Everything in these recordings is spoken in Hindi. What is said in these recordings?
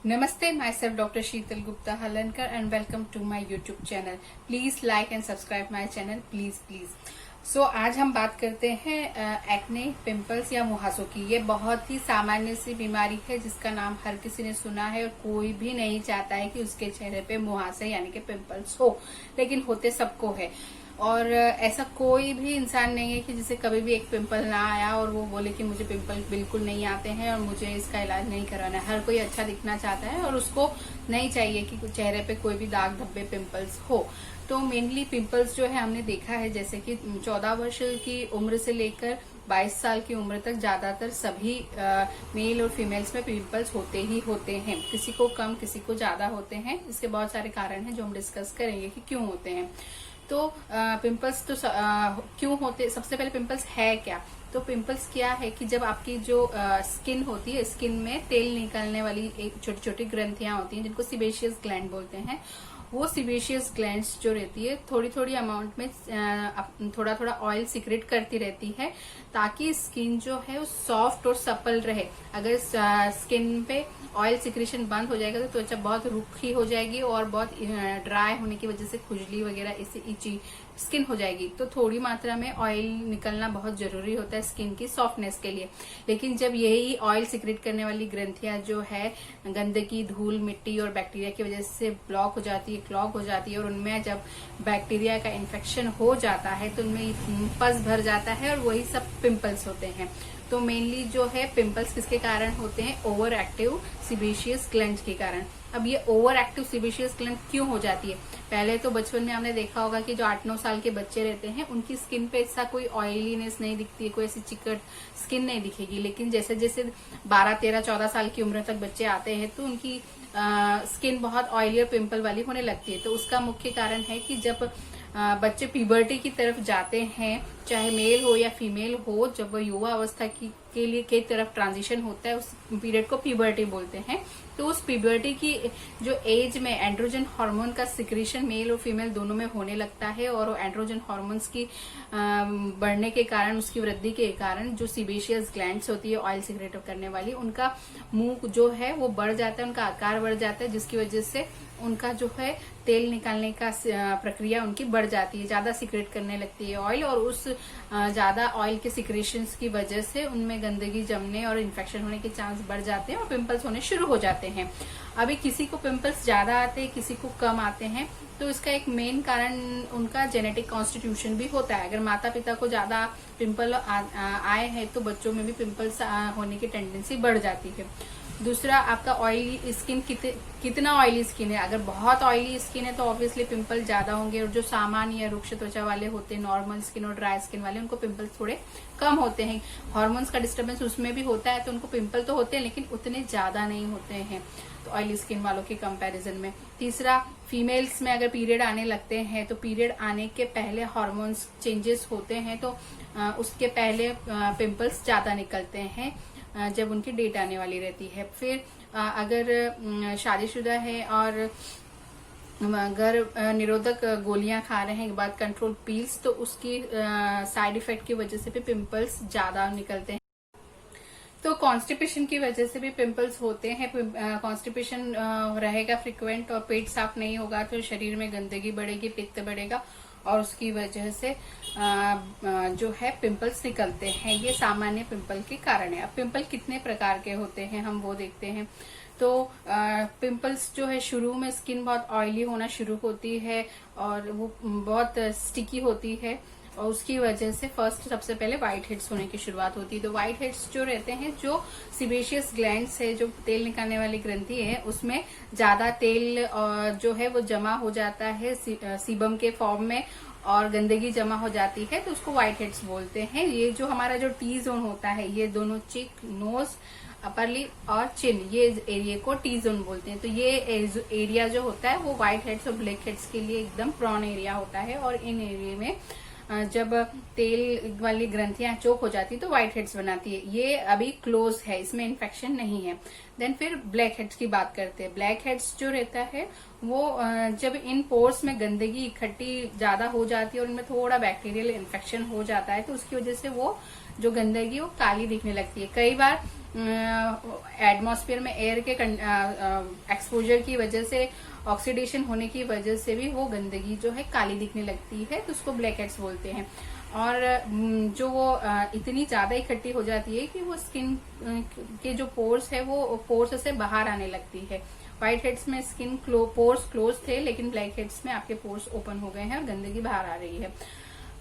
Namaste, myself Dr. Sheetal Gupta Halankar and welcome to my YouTube channel. Please like and subscribe my channel, please. So आज हम बात करते हैं एक्ने, पिंपल्स या मुहासों की। ये बहुत ही सामान्य सी बीमारी है जिसका नाम हर किसी ने सुना है और कोई भी नहीं चाहता है कि उसके चेहरे पे मुहासे यानी कि पिंपल्स हो, लेकिन होते सबको है। और ऐसा कोई भी इंसान नहीं है कि जिसे कभी भी एक पिंपल ना आया और वो बोले कि मुझे पिंपल बिल्कुल नहीं आते हैं और मुझे इसका इलाज नहीं कराना है। हर कोई अच्छा दिखना चाहता है और उसको नहीं चाहिए कि चेहरे पे कोई भी दाग धब्बे पिंपल्स हो। तो मेनली पिंपल्स जो है हमने देखा है जैसे कि 14 वर्ष की उम्र से लेकर 22 साल की उम्र तक ज्यादातर सभी मेल और फीमेल्स में पिंपल्स होते ही होते हैं। किसी को कम, किसी को ज्यादा होते हैं। इसके बहुत सारे कारण हैं जो हम डिस्कस करेंगे कि क्यों होते हैं। तो पिंपल्स तो क्यों होते, सबसे पहले पिंपल्स है क्या। तो पिंपल्स क्या है कि जब आपकी जो स्किन होती है, स्किन में तेल निकलने वाली एक छोटी छोटी ग्रंथियां होती हैं जिनको सीबेशियस ग्लैंड बोलते हैं। वो सीबेशियस ग्लैंड्स जो रहती है थोड़ी थोड़ी अमाउंट में थोड़ा थोड़ा ऑयल सिक्रेट करती रहती है ताकि स्किन जो है वो सॉफ्ट और सपल रहे। अगर स्किन पे ऑयल सिक्रेशन बंद हो जाएगा तो त्वचा बहुत रूखी हो जाएगी और बहुत ड्राई होने की वजह से खुजली वगैरह इससे इची स्किन हो जाएगी। तो थोड़ी मात्रा में ऑयल निकलना बहुत जरूरी होता है स्किन की सॉफ्टनेस के लिए। लेकिन जब यही ऑयल सिक्रेट करने वाली ग्रंथियां जो है गंदगी, धूल, मिट्टी और बैक्टीरिया की वजह से ब्लॉक हो जाती है, क्लॉग हो जाती है और उनमें जब बैक्टीरिया का इन्फेक्शन हो जाता है तो उनमें पस भर जाता है और वही सब पिंपल्स होते हैं। तो मेनली जो है पिंपल्स किसके कारण होते हैं, ओवर एक्टिव सीबेशियस ग्लैंड के कारण। अब ये ओवर एक्टिव सीबेशियस ग्लैंड क्यों हो जाती है। पहले तो बचपन में हमने देखा होगा कि जो 8-9 साल के बच्चे रहते हैं उनकी स्किन पे ऐसा कोई ऑयलीनेस नहीं दिखती है, कोई ऐसी चिकट स्किन नहीं दिखेगी। लेकिन जैसे जैसे 12, 13, 14 साल की उम्र तक बच्चे आते हैं तो उनकी स्किन बहुत ऑयली और पिंपल वाली होने लगती है। तो उसका मुख्य कारण है कि जब बच्चे प्यूबर्टी की तरफ जाते हैं, चाहे मेल हो या फीमेल हो, जब वो युवा अवस्था के लिए की तरफ ट्रांजिशन होता है उस पीरियड को प्यूबर्टी बोलते हैं। तो उस प्यूबर्टी की जो एज में एंड्रोजन हार्मोन का सिक्रेशन मेल और फीमेल दोनों में होने लगता है और एंड्रोजन हार्मोन्स की बढ़ने के कारण, उसकी वृद्धि के कारण जो सीबेशियस ग्लैंड्स होती है ऑयल सिक्रेट करने वाली, उनका मुंह जो है वो बढ़ जाता है, उनका आकार बढ़ जाता है जिसकी वजह से उनका जो है तेल निकालने का प्रक्रिया उनकी बढ़ जाती है, ज्यादा सिक्रेट करने लगती है ऑयल। और उस ज्यादा ऑयल के सिक्रेशंस की वजह से उनमें गंदगी जमने और इन्फेक्शन होने के चांस बढ़ जाते हैं और पिंपल्स होने शुरू हो जाते हैं। अभी किसी को पिंपल्स ज्यादा आते हैं, किसी को कम आते हैं। तो इसका एक मेन कारण उनका जेनेटिक कॉन्स्टिट्यूशन भी होता है। अगर माता पिता को ज्यादा पिंपल आए हैं तो बच्चों में भी पिंपल्स होने की टेंडेंसी बढ़ जाती है। दूसरा, आपका ऑयली स्किन कितना ऑयली स्किन है। अगर बहुत ऑयली स्किन है तो ऑब्वियसली पिंपल ज्यादा होंगे। और जो सामान्य या रुक्ष त्वचा वाले होते हैं, नॉर्मल स्किन और ड्राई स्किन वाले, उनको पिंपल्स थोड़े कम होते हैं। हार्मोन्स का डिस्टर्बेंस उसमें भी होता है तो उनको पिंपल तो होते हैं लेकिन उतने ज्यादा नहीं होते हैं तो ऑयली स्किन वालों के कंपैरिजन में। तीसरा, फीमेल्स में अगर पीरियड आने लगते हैं तो पीरियड आने के पहले हार्मोन्स चेंजेस होते हैं तो उसके पहले पिंपल्स ज्यादा निकलते हैं जब उनकी डेट आने वाली रहती है। फिर अगर शादीशुदा है और अगर निरोधक गोलियां खा रहे हैं, बाद कंट्रोल पील्स, तो उसकी साइड इफेक्ट की वजह से भी पिंपल्स ज्यादा निकलते हैं। तो कॉन्स्टिपेशन की वजह से भी पिंपल्स होते हैं। कॉन्स्टिपेशन रहेगा फ्रिक्वेंट और पेट साफ नहीं होगा तो शरीर में गंदगी बढ़ेगी, पित्त बढ़ेगा और उसकी वजह से जो है पिंपल्स निकलते हैं। ये सामान्य पिंपल के कारण है। अब पिंपल कितने प्रकार के होते हैं हम वो देखते हैं। तो पिंपल्स जो है, शुरू में स्किन बहुत ऑयली होना शुरू होती है और वो बहुत स्टिकी होती है और उसकी वजह से फर्स्ट सबसे पहले व्हाइट हेड्स होने की शुरुआत होती है। तो व्हाइट हेड्स जो रहते हैं, जो सीबेशियस ग्लैंड्स है, जो तेल निकालने वाली ग्रंथि है, उसमें ज्यादा तेल जो है वो जमा हो जाता है सीबम के फॉर्म में और गंदगी जमा हो जाती है तो उसको व्हाइट हेड्स बोलते हैं। ये जो हमारा जो टी जोन होता है, ये दोनों चिक, नोज, अपर लिप और चिन, ये एरिया को टी जोन बोलते हैं। तो ये एरिया जो होता है वो व्हाइट हेड्स और ब्लैक हेड्स के लिए एकदम प्रॉन एरिया होता है और इन एरिया में जब तेल वाली ग्रंथियां चोक हो जाती है तो व्हाइट हेड्स बनाती है। ये अभी क्लोज है, इसमें इन्फेक्शन नहीं है। देन फिर ब्लैक हेड्स की बात करते हैं। ब्लैक हेड्स जो रहता है वो जब इन पोर्स में गंदगी इकट्ठी ज्यादा हो जाती है और इनमें थोड़ा बैक्टीरियल इन्फेक्शन हो जाता है तो उसकी वजह से वो जो गंदगी वो काली दिखने लगती है। कई बार एटमॉस्फेयर में एयर के एक्सपोजर की वजह से, ऑक्सीडेशन होने की वजह से भी वो गंदगी जो है काली दिखने लगती है, तो उसको ब्लैक हेड्स बोलते हैं। और जो वो इतनी ज्यादा इकट्ठी हो जाती है कि वो स्किन के जो पोर्स है वो पोर्स से बाहर आने लगती है। व्हाइट हेड्स में स्किन पोर्स क्लोज थे, लेकिन ब्लैक हेड्स में आपके पोर्स ओपन हो गए हैं और गंदगी बाहर आ रही है।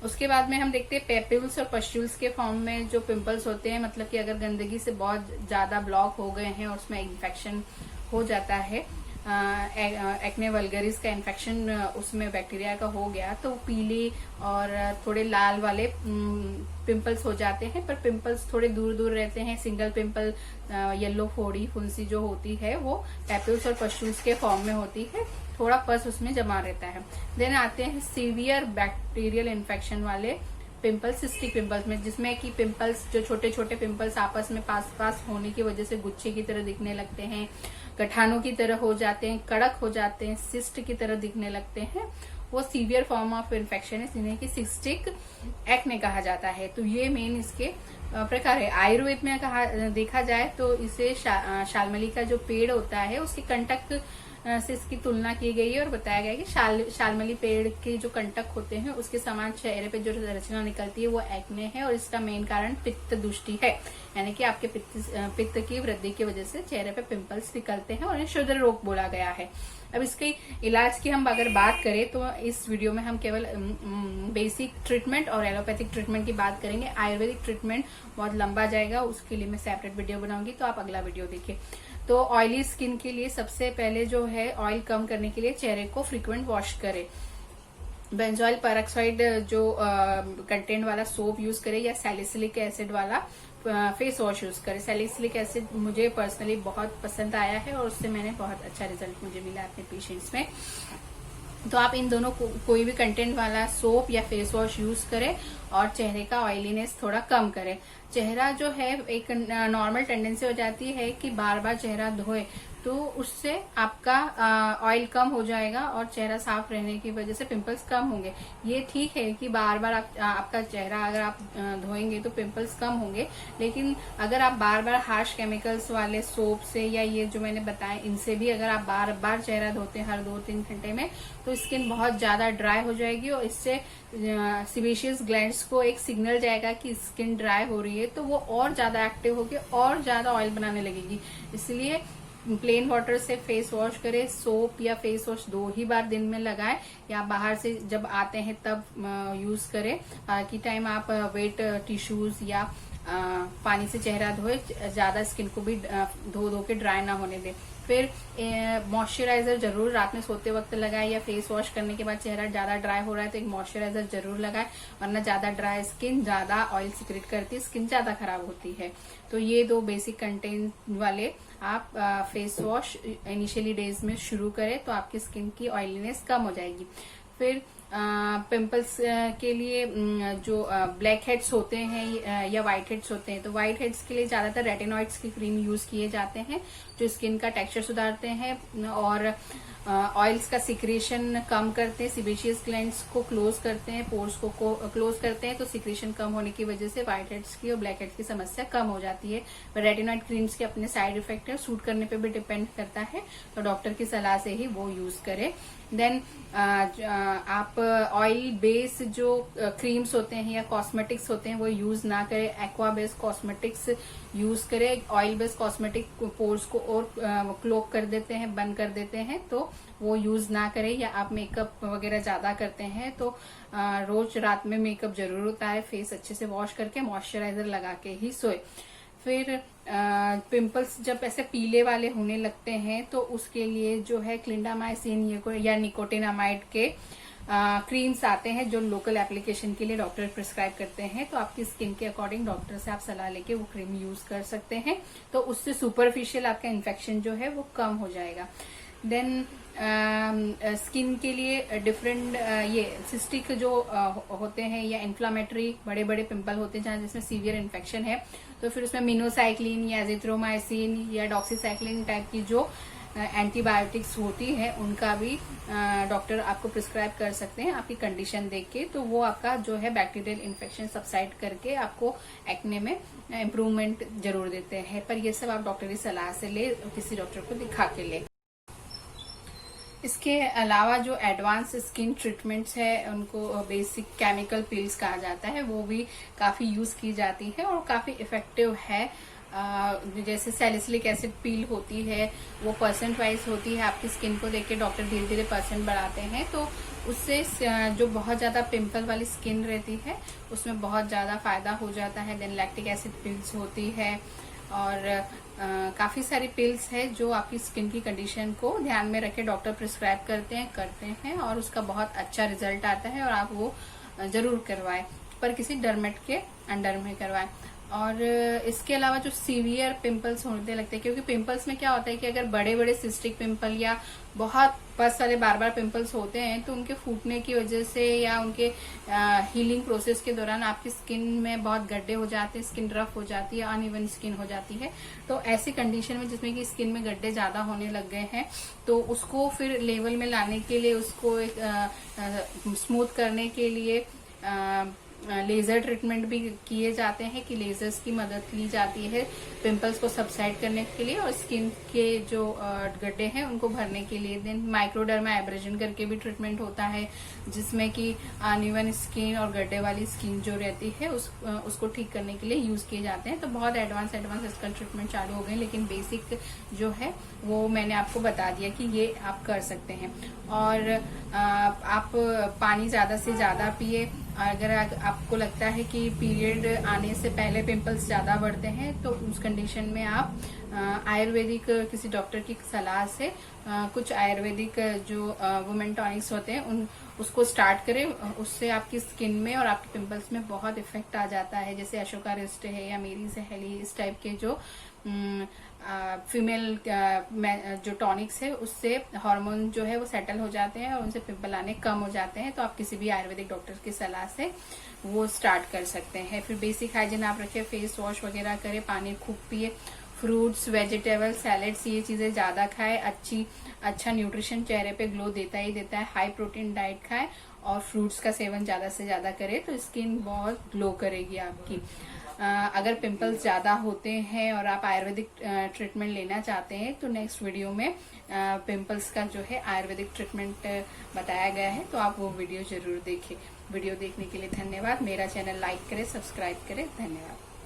उसके बाद में हम देखते हैं पेप्यूल्स और पस्ट्यूल्स के फॉर्म में जो पिंपल्स होते हैं, मतलब कि अगर गंदगी से बहुत ज्यादा ब्लॉक हो गए हैं और उसमें इन्फेक्शन हो जाता है, एक्ने वल्गरिस का इन्फेक्शन उसमें बैक्टीरिया का हो गया, तो पीले और थोड़े लाल वाले पिंपल्स हो जाते हैं। पर पिंपल्स थोड़े दूर दूर रहते हैं। सिंगल पिंपल, येलो फोड़ी फुंसी जो होती है वो पेप्यूल्स और पस्ट्यूल्स के फॉर्म में होती है, थोड़ा पस उसमें जमा रहता है। देन आते हैं सीवियर बैक्टीरियल इन्फेक्शन वाले पिंपल्स, सिस्टिक पिंपल्स में, जिसमें कि पिंपल्स जो छोटे छोटे पिंपल्स आपस में पास होने की वजह से गुच्छे की तरह दिखने लगते हैं, गठानों की तरह हो जाते हैं, कड़क हो जाते हैं, सिस्ट की तरह दिखने लगते हैं, वो सीवियर फॉर्म ऑफ इन्फेक्शन है, जिन्हें कि सिस्टिक एक्ने कहा जाता है। तो ये मेन इसके प्रकार है। आयुर्वेद में देखा जाए तो इसे शालमली का जो पेड़ होता है उसके कंटक से इसकी तुलना की गई है और बताया गया है कि शालमली पेड़ के जो कंटक होते हैं उसके समान चेहरे पे जो रचना निकलती है वो एक्ने है, और इसका मेन कारण पित्त दुष्टि है, यानी कि आपके पित्त की वृद्धि की वजह से चेहरे पे पिंपल्स निकलते हैं और इन्हें शूद्र रोग बोला गया है। अब इसके इलाज की हम अगर बात करें तो इस वीडियो में हम केवल बेसिक ट्रीटमेंट और एलोपैथिक ट्रीटमेंट की बात करेंगे। आयुर्वेदिक ट्रीटमेंट बहुत लंबा जाएगा, उसके लिए मैं सेपरेट वीडियो बनाऊंगी, तो आप अगला वीडियो देखिए। तो ऑयली स्किन के लिए सबसे पहले जो है ऑयल कम करने के लिए चेहरे को फ्रीक्वेंट वॉश करें। बेंजोइल पेरोक्साइड जो कंटेंट वाला सोप यूज करें या सैलिसिलिक एसिड वाला फेस वॉश यूज करें। सैलिसिलिक एसिड मुझे पर्सनली बहुत पसंद आया है और उससे मैंने बहुत अच्छा रिजल्ट मुझे मिला अपने पेशेंट्स में। तो आप इन दोनों कोई भी कंटेंट वाला सोप या फेस वॉश यूज करें और चेहरे का ऑयलीनेस थोड़ा कम करें। चेहरा जो है एक नॉर्मल टेंडेंसी हो जाती है कि बार बार चेहरा धोए, तो उससे आपका ऑयल कम हो जाएगा और चेहरा साफ रहने की वजह से पिंपल्स कम होंगे। ये ठीक है कि बार बार आपका चेहरा अगर आप धोएंगे तो पिंपल्स कम होंगे, लेकिन अगर आप बार बार हार्श केमिकल्स वाले सोप से या ये जो मैंने बताया इनसे भी अगर आप बार बार चेहरा धोते हैं हर 2-3 घंटे में, तो स्किन बहुत ज्यादा ड्राई हो जाएगी और इससे सिबेशियस ग्लैंड्स को एक सिग्नल जाएगा कि स्किन ड्राई हो रही है, तो वो और ज्यादा एक्टिव होकर और ज्यादा ऑयल बनाने लगेगी। इसलिए प्लेन वाटर से फेस वॉश करें। सोप या फेस वॉश 2 ही बार दिन में लगाएं, या बाहर से जब आते हैं तब यूज करें। बाकी टाइम आप वेट टिश्यूज या पानी से चेहरा धोए, ज्यादा स्किन को भी धो के ड्राई ना होने दें। फिर मॉइस्चराइजर जरूर रात में सोते वक्त लगाए, या फेस वॉश करने के बाद चेहरा ज्यादा ड्राई हो रहा है तो एक मॉइस्चराइजर जरूर लगाए, वरना ज्यादा ड्राई स्किन ज्यादा ऑयल सीक्रेट करती है, स्किन ज्यादा खराब होती है। तो ये 2 बेसिक कंटेंट वाले आप फेस वॉश इनिशियली डेज में शुरू करें तो आपकी स्किन की ऑयलीनेस कम हो जाएगी। फिर पिंपल्स के लिए जो ब्लैक हेड्स होते हैं या व्हाइट हेड्स होते हैं, तो व्हाइट हेड्स के लिए ज्यादातर रेटिनॉइड्स की क्रीम यूज किए जाते हैं जो स्किन का टेक्सचर सुधारते हैं और ऑयल्स का सिक्रेशन कम करते हैं, सिबेशियस ग्लैंड्स को क्लोज करते हैं, पोर्स को क्लोज करते हैं, तो सिक्रेशन कम होने की वजह से व्हाइट हेड्स की और ब्लैक हेड्स की समस्या कम हो जाती है। रेटिनॉइड क्रीम्स के अपने साइड इफेक्ट है, सूट करने पे भी डिपेंड करता है, तो डॉक्टर की सलाह से ही वो यूज करें। देन आप ऑयल बेस जो क्रीम्स होते हैं या कॉस्मेटिक्स होते हैं वो यूज ना करें। एक्वा बेस कॉस्मेटिक्स यूज करें। ऑयल बेस कॉस्मेटिक पोर्स को और क्लोक कर देते हैं, बंद कर देते हैं, तो वो यूज ना करें। या आप मेकअप वगैरह ज्यादा करते हैं तो रोज रात में मेकअप जरूर होता है, फेस अच्छे से वॉश करके मॉइस्चराइजर लगा के ही सोए। फिर पिंपल्स जब ऐसे पीले वाले होने लगते हैं तो उसके लिए जो है क्लिंडामाइसिन या निकोटिनामाइड के क्रीम्स आते हैं जो लोकल एप्लीकेशन के लिए डॉक्टर प्रिस्क्राइब करते हैं, तो आपकी स्किन के अकॉर्डिंग डॉक्टर से आप सलाह लेके वो क्रीम यूज कर सकते हैं, तो उससे सुपरफिशियल आपका इन्फेक्शन जो है वो कम हो जाएगा। देन स्किन के लिए ये सिस्टिक जो होते हैं या इन्फ्लामेटरी बड़े बड़े पिंपल होते हैं जहां जिसमें सीवियर इन्फेक्शन है, तो फिर उसमें मिनोसाइक्लिन या एजिथ्रोमाइसिन या डॉक्सीसाइक्लिन टाइप की जो एंटीबायोटिक्स होती है उनका भी डॉक्टर आपको प्रिस्क्राइब कर सकते हैं आपकी कंडीशन देख के। तो वो आपका जो है बैक्टीरियल इन्फेक्शन सबसाइड करके आपको एक्ने में इम्प्रूवमेंट जरूर देते हैं। पर ये सब आप डॉक्टरी सलाह से ले, किसी डॉक्टर को दिखा के ले। इसके अलावा जो एडवांस स्किन ट्रीटमेंट्स है उनको बेसिक केमिकल पिल्स कहा जाता है, वो भी काफी यूज की जाती है और काफी इफेक्टिव है। जैसे सैलिसिलिक एसिड पील होती है, वो परसेंट वाइज होती है, आपकी स्किन को देख के डॉक्टर धीरे धीरे परसेंट बढ़ाते हैं। तो उससे जो बहुत ज्यादा पिंपल वाली स्किन रहती है उसमें बहुत ज्यादा फायदा हो जाता है। देन लैक्टिक एसिड पिल्स होती है और काफी सारी पिल्स है जो आपकी स्किन की कंडीशन को ध्यान में रखे डॉक्टर प्रिस्क्राइब करते हैं और उसका बहुत अच्छा रिजल्ट आता है और आप वो जरूर करवाएं, पर किसी डर्मेट के अंडर में करवाएं। और इसके अलावा जो सीवियर पिंपल्स होने लगते हैं, क्योंकि पिंपल्स में क्या होता है कि अगर बड़े बड़े सिस्टिक पिंपल या बहुत पस वाले बार बार पिंपल्स होते हैं तो उनके फूटने की वजह से या उनके हीलिंग प्रोसेस के दौरान आपकी स्किन में बहुत गड्ढे हो जाते हैं, स्किन रफ हो जाती है, अनइवन स्किन हो जाती है। तो ऐसी कंडीशन में जिसमें कि स्किन में गड्ढे ज्यादा होने लग गए हैं तो उसको फिर लेवल में लाने के लिए, उसको एक स्मूथ करने के लिए लेजर ट्रीटमेंट भी किए जाते हैं कि लेजर्स की मदद ली जाती है पिंपल्स को सबसाइड करने के लिए और स्किन के जो गड्ढे हैं उनको भरने के लिए। देन माइक्रोडर्मा एब्रेजन करके भी ट्रीटमेंट होता है जिसमें कि अनइवन स्किन और गड्ढे वाली स्किन जो रहती है उसको ठीक करने के लिए यूज किए जाते हैं। तो बहुत एडवांस इसका ट्रीटमेंट चालू हो गए, लेकिन बेसिक जो है वो मैंने आपको बता दिया कि ये आप कर सकते हैं। और आप पानी ज्यादा से ज्यादा पिए। अगर आपको लगता है कि पीरियड आने से पहले पिंपल्स ज्यादा बढ़ते हैं तो उस कंडीशन में आप आयुर्वेदिक किसी डॉक्टर की सलाह से कुछ आयुर्वेदिक जो वुमेन टॉनिक्स होते हैं उसको स्टार्ट करें। उससे आपकी स्किन में और आपके पिंपल्स में बहुत इफेक्ट आ जाता है। जैसे अशोका रिस्ट है या मेरी सहेली, इस टाइप के जो फीमेल जो टॉनिक्स है उससे हार्मोन जो है वो सेटल हो जाते हैं और उनसे पिंपल आने कम हो जाते हैं। तो आप किसी भी आयुर्वेदिक डॉक्टर की सलाह से वो स्टार्ट कर सकते हैं। फिर बेसिक हाइजीन आप रखें, फेस वॉश वगैरह करें, पानी खूब पिए, फ्रूट्स, वेजिटेबल, सैलेड्स, ये चीजें ज्यादा खाए। अच्छा न्यूट्रिशन चेहरे पे ग्लो देता ही देता है। हाई प्रोटीन डाइट खाए और फ्रूट्स का सेवन ज्यादा से ज्यादा करे तो स्किन बहुत ग्लो करेगी आपकी। अगर पिंपल्स ज्यादा होते हैं और आप आयुर्वेदिक ट्रीटमेंट लेना चाहते हैं तो नेक्स्ट वीडियो में पिंपल्स का जो है आयुर्वेदिक ट्रीटमेंट बताया गया है, तो आप वो वीडियो जरूर देखें। वीडियो देखने के लिए धन्यवाद। मेरा चैनल लाइक करें, सब्सक्राइब करें। धन्यवाद।